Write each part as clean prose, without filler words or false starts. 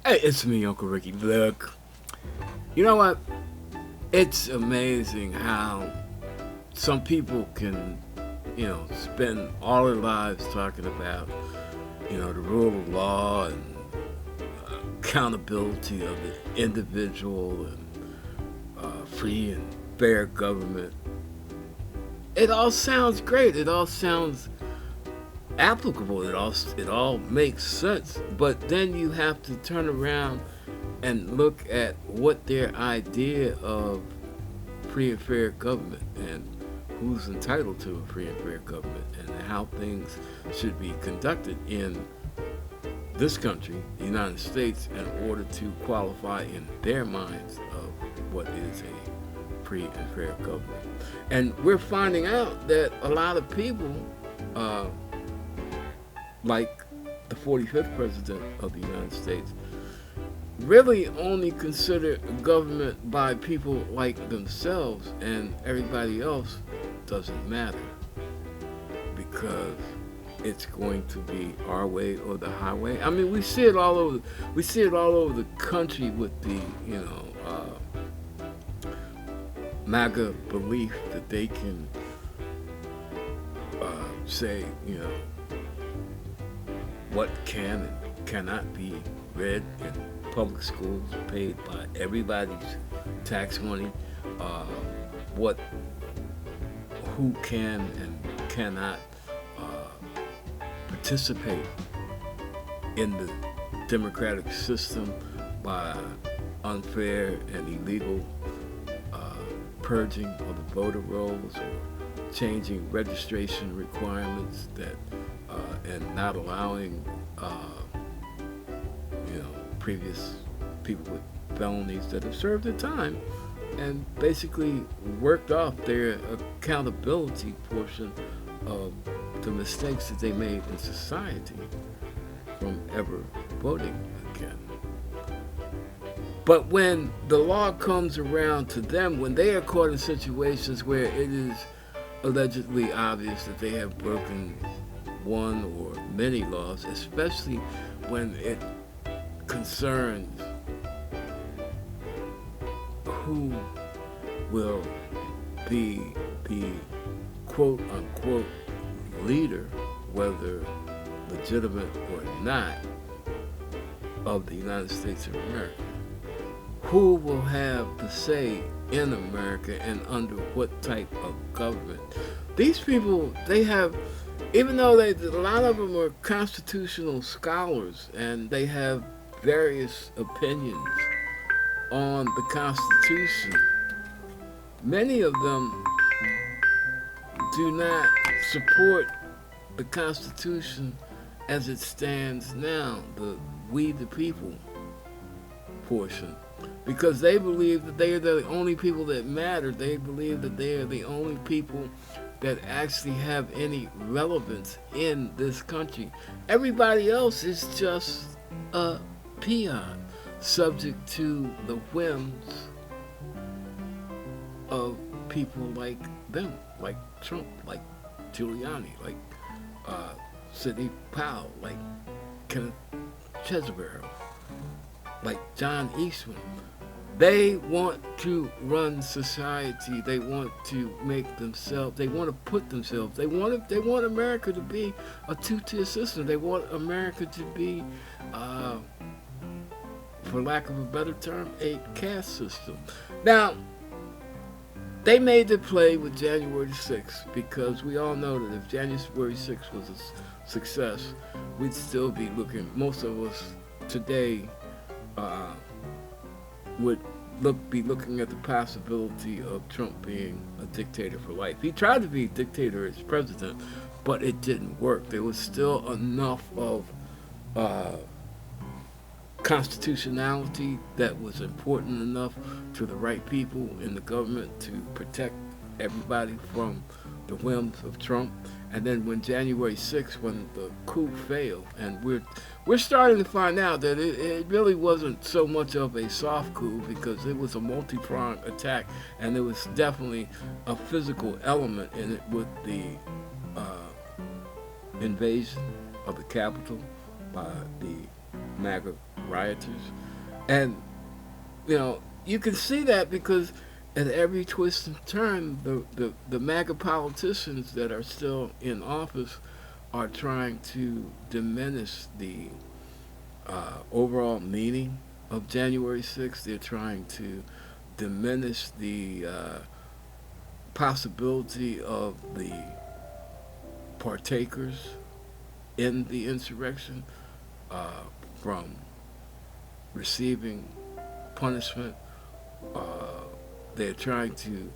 Hey, it's me, Uncle Ricky. Look, you know what? It's amazing how some people can, spend all their lives talking about, the rule of law and accountability of the individual and free and fair government. It all sounds great. It all sounds applicable. It all makes sense. But then you have to turn around and look at what their idea of free and fair government and who's entitled to a free and fair government and how things should be conducted in this country, the United States, in order to qualify in their minds of what is a free and fair government. And we're finding out that a lot of people, uh, like the 45th president of the United States, really only consider government by people like themselves, and everybody else doesn't matter because it's going to be our way or the highway. I mean, we see it all over. We see it all over the country with the MAGA belief that they can say what can and cannot be read in public schools paid by everybody's tax money. Uh, what who can and cannot participate in the democratic system by unfair and illegal uh, purging of the voter rolls or changing registration requirements that and not allowing previous people with felonies that have served their time and basically worked off their accountability portion of the mistakes that they made in society from ever voting again. But when the law comes around to them, when they are caught in situations where it is allegedly obvious that they have broken one or many laws, especially when it concerns who will be the quote unquote leader, whether legitimate or not, of the United States of America. Who will have the say in America and under what type of government? These people, they have, even though a lot of them are constitutional scholars and they have various opinions on the Constitution, many of them do not support the Constitution as it stands now, the we the people portion, because they believe that they are the only people that matter. They believe that they are the only people that actually have any relevance in this country. Everybody else is just a peon, subject to the whims of people like them, like Trump, like Giuliani, like Sidney Powell, like Kenneth Chesebro, like John Eastman. They want to run society. They want to make themselves. They want to put themselves. They want America to be a two-tier system. They want America to be, for lack of a better term, a caste system. Now, they made the play with January 6th because we all know that if January 6th was a success, we'd still be looking. Most of us today would be looking at the possibility of Trump being a dictator for life. He tried to be a dictator as president, but it didn't work. There was still enough of uh, constitutionality that was important enough to the right people in the government to protect everybody from the whims of Trump. And then when January 6th, when the coup failed, and we're starting to find out that it really wasn't so much of a soft coup because it was a multi-pronged attack, and there was definitely a physical element in it with the invasion of the Capitol by the MAGA rioters. And, you can see that because at every twist and turn, the MAGA politicians that are still in office are trying to diminish the overall meaning of January 6th. They're trying to diminish the possibility of the partakers in the insurrection from receiving punishment. They're trying to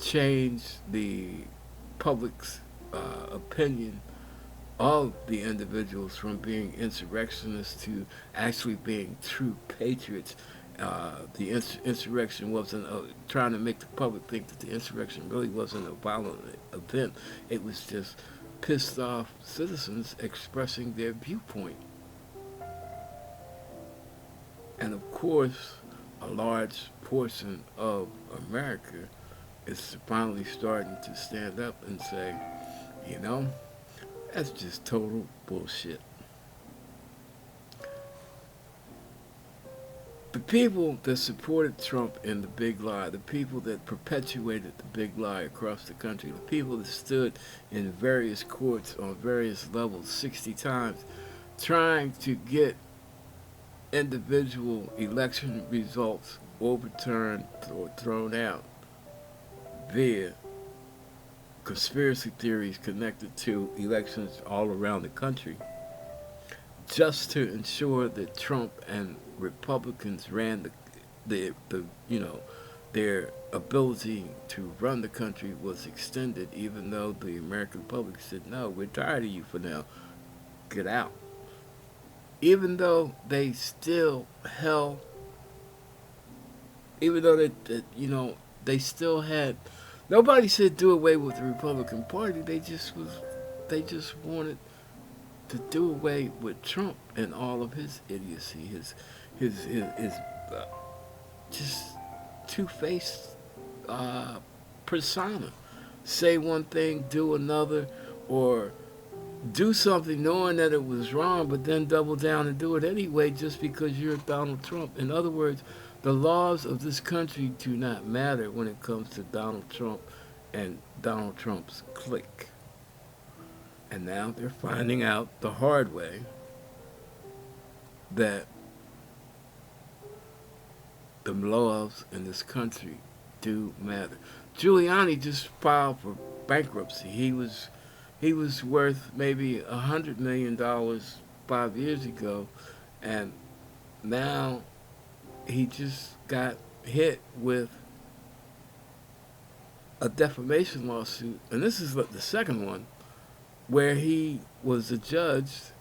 change the public's opinion of the individuals from being insurrectionists to actually being true patriots. The insurrection wasn't trying to make the public think that the insurrection really wasn't a violent event. It was just pissed off citizens expressing their viewpoint. And of course, a large portion of America is finally starting to stand up and say, you know, that's just total bullshit. The people that supported Trump in the big lie, the people that perpetuated the big lie across the country, the people that stood in various courts on various levels 60 times trying to get individual election results overturned or thrown out via conspiracy theories connected to elections all around the country, just to ensure that Trump and Republicans ran the their ability to run the country was extended, even though the American public said, no, we're tired of you for now, get out. Even though they still held, even though they still had, nobody said do away with the Republican Party. They just wanted to do away with Trump and all of his idiocy, his just two-faced persona. Say one thing, do another, or do something knowing that it was wrong, but then double down and do it anyway just because you're Donald Trump. In other words, the laws of this country do not matter when it comes to Donald Trump and Donald Trump's clique. And now they're finding out the hard way that the laws in this country do matter. Giuliani just filed for bankruptcy. He was worth maybe $100 million 5 years ago, and now he just got hit with a defamation lawsuit, and this is the second one, where he was adjudged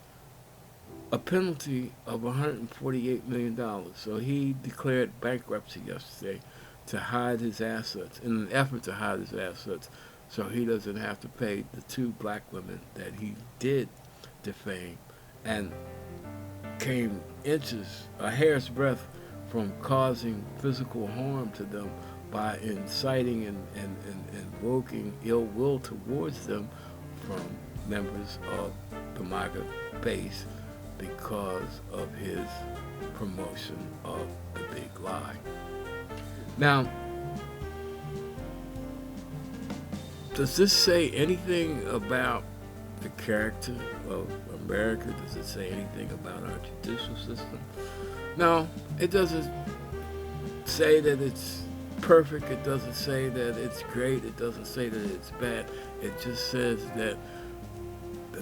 a penalty of $148 million. So he declared bankruptcy yesterday to hide his assets, in an effort to hide his assets, so he doesn't have to pay the 2 black women that he did defame and came inches, a hair's breadth, from causing physical harm to them by inciting and invoking ill will towards them from members of the MAGA base because of his promotion of the big lie. Now, does this say anything about the character of America? Does it say anything about our judicial system? No, it doesn't say that it's perfect. It doesn't say that it's great. It doesn't say that it's bad. It just says that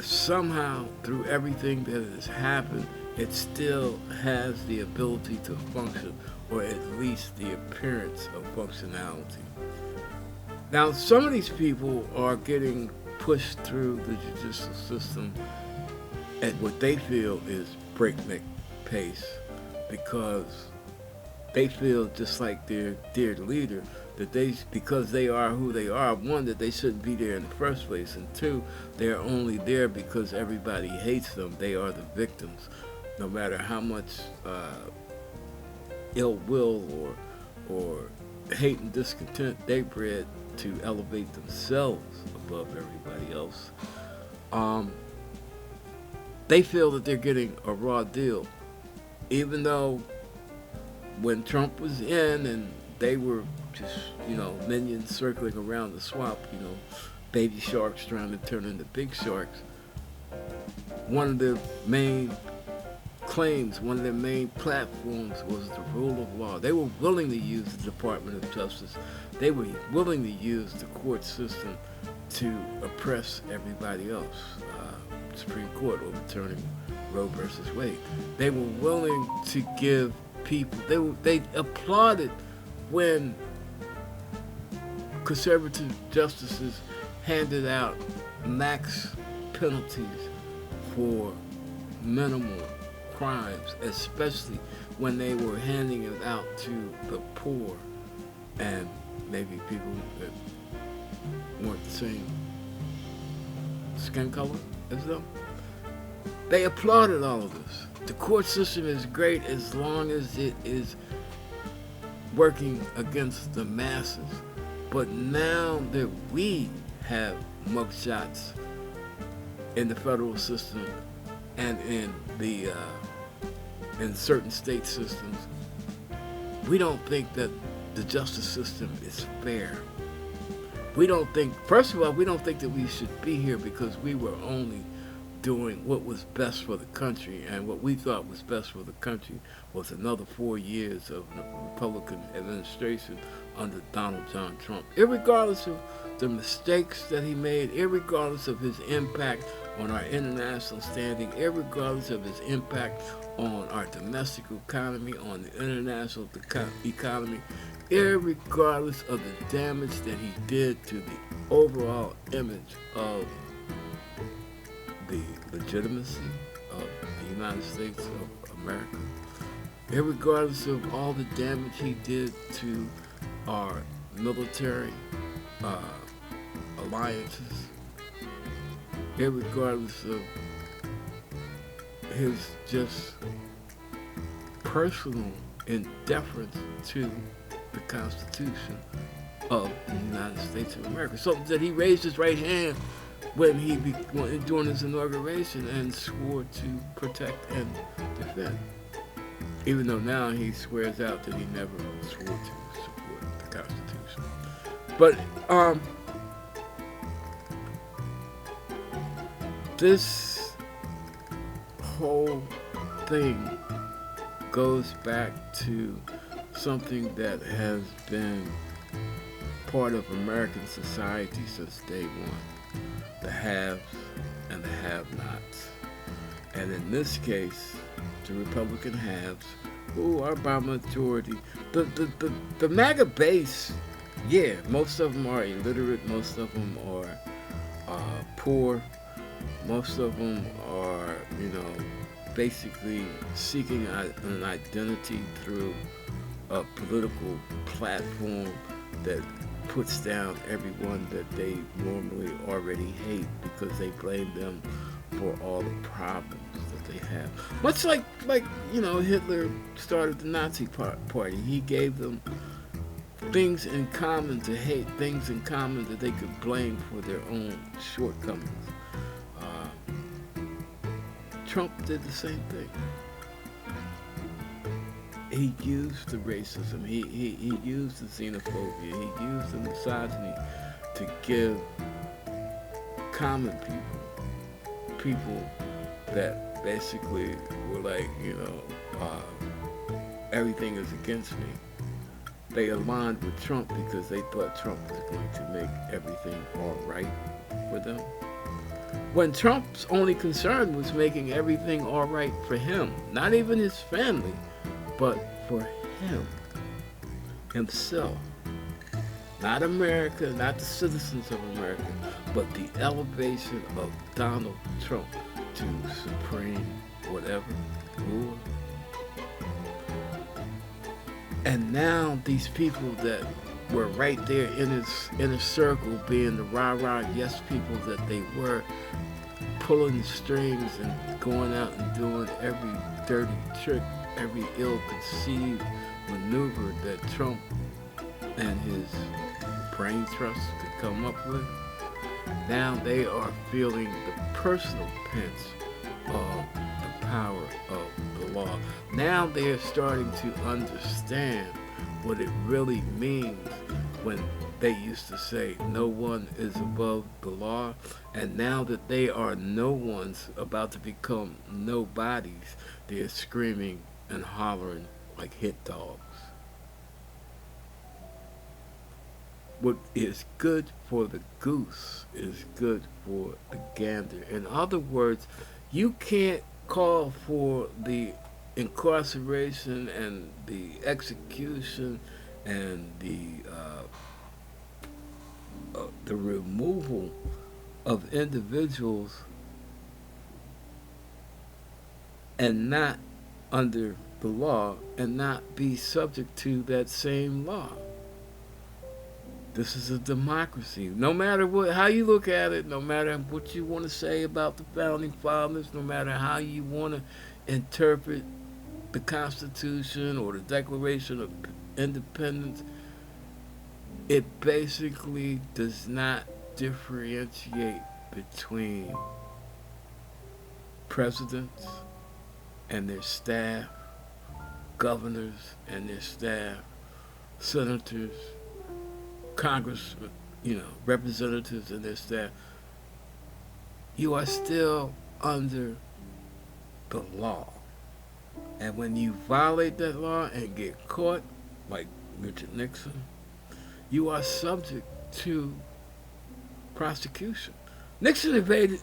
somehow, through everything that has happened, it still has the ability to function, or at least the appearance of functionality. Now, some of these people are getting pushed through the judicial system at what they feel is breakneck pace, because they feel just like their dear leader, that because they are who they are, one, that they shouldn't be there in the first place, and two, they're only there because everybody hates them. They are the victims, no matter how much ill will or hate and discontent they bred to elevate themselves above everybody else. They feel that they're getting a raw deal even though when Trump was in and they were just, minions circling around the swamp, baby sharks trying to turn into big sharks, one of the main claims, one of their main platforms was the rule of law. They were willing to use the Department of Justice. They were willing to use the court system to oppress everybody else. Supreme Court overturning Roe versus Wade. They were willing to give people, they applauded when conservative justices handed out max penalties for minimal crimes, especially when they were handing it out to the poor and maybe people that weren't the same skin color as them. They applauded all of this. The court system is great as long as it is working against the masses. But now that we have mugshots in the federal system and in certain state systems, we don't think that the justice system is fair. We don't think, first of all, we don't think that we should be here because we were only doing what was best for the country, and what we thought was best for the country was another 4 years of a Republican administration under Donald John Trump. Irregardless of the mistakes that he made, irregardless of his impact on our international standing, irregardless of his impact on our domestic economy, on the international economy, irregardless of the damage that he did to the overall image of the legitimacy of the United States of America, irregardless of all the damage he did to our military alliances, irregardless of his just personal indifference to the Constitution of the United States of America. Something that he raised his right hand when during his inauguration and swore to protect and defend. Even though now he swears out that he never swore to support the Constitution. But this whole thing goes back to something that has been part of American society since day one. The haves and the have-nots. And in this case, the Republican haves, who are by majority, the MAGA base, yeah, most of them are illiterate, most of them are poor, most of them are, basically seeking an identity through a political platform that puts down everyone that they normally already hate because they blame them for all the problems that they have. Much like Hitler started the Nazi party. He gave them things in common to hate, things in common that they could blame for their own shortcomings. Trump did the same thing. He used the racism, he used the xenophobia, he used the misogyny to give common people that basically were like, everything is against me. They aligned with Trump because they thought Trump was going to make everything all right for them. When Trump's only concern was making everything all right for him, not even his family, but for him, himself. Not America, not the citizens of America, but the elevation of Donald Trump to supreme whatever ruler. And now these people that were right there in his inner circle, being the rah-rah yes people that they were, pulling the strings and going out and doing every dirty trick, every ill-conceived maneuver that Trump and his brain trust could come up with. Now they are feeling the personal pinch of the power of the law. Now they're starting to understand what it really means when they used to say no one is above the law, and now that they are no ones about to become nobodies, they're screaming and hollering like hit dogs. What is good for the goose is good for the gander. In other words, you can't call for the incarceration and the execution and the removal of individuals and not under the law and not be subject to that same law. This is a democracy. No matter how you look at it, no matter what you want to say about the founding fathers, no matter how you want to interpret the Constitution or the Declaration of Independence, it basically does not differentiate between presidents and their staff, governors and their staff, senators, congressmen, representatives and their staff. You are still under the law. And when you violate that law and get caught, like Richard Nixon, you are subject to prosecution. Nixon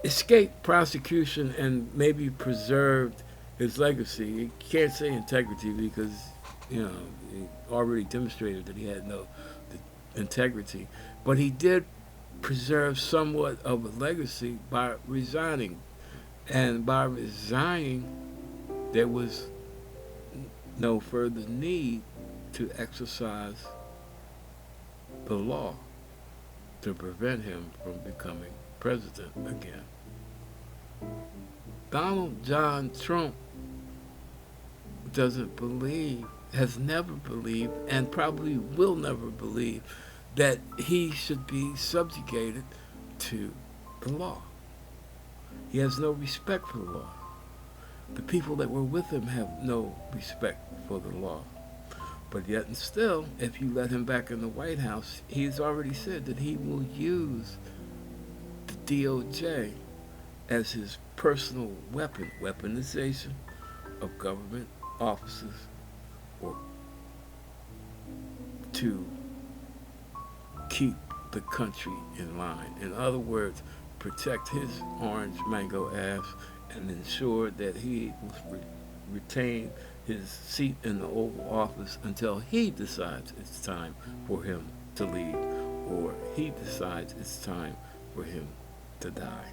escaped prosecution and maybe preserved his legacy. You can't say integrity because, he already demonstrated that he had no integrity. But he did preserve somewhat of a legacy by resigning. And by resigning, there was no further need to exercise the law to prevent him from becoming president again. Donald John Trump has never believed, and probably will never believe, that he should be subjugated to the law. He has no respect for the law. The people that were with him have no respect for the law. But yet and still, if you let him back in the White House, he's already said that he will use the DOJ as his personal weapon, weaponization of government offices, or to keep the country in line. In other words, protect his orange mango ass and ensure that he will retain his seat in the Oval Office until he decides it's time for him to leave, or he decides it's time for him to die.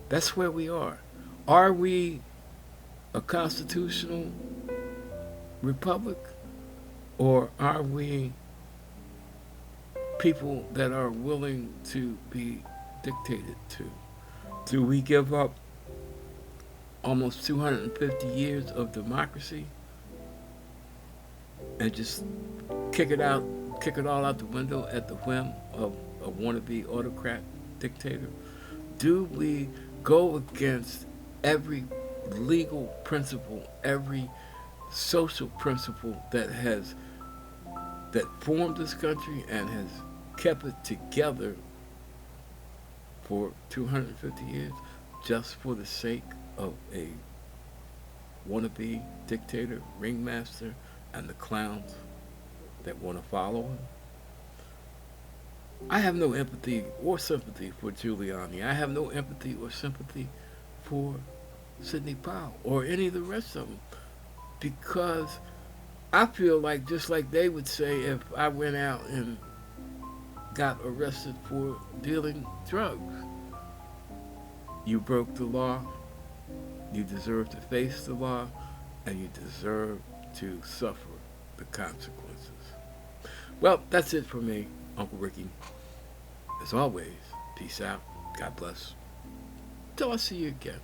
That's where we are. Are we a constitutional republic, or are we people that are willing to be dictated to? Do we give up almost 250 years of democracy and just kick it all out the window at the whim of a wannabe autocrat dictator? Do we go against every legal principle, every social principle that formed this country and has kept it together for 250 years, just for the sake of a wannabe dictator, ringmaster, and the clowns that want to follow him? I have no empathy or sympathy for Giuliani. I have no empathy or sympathy for Sidney Powell or any of the rest of them, because I feel like, just like they would say, if I went out and got arrested for dealing drugs, you broke the law, you deserve to face the law, and you deserve to suffer the consequences. Well, that's it for me, Uncle Ricky. As always, peace out, God bless. Till I see you again.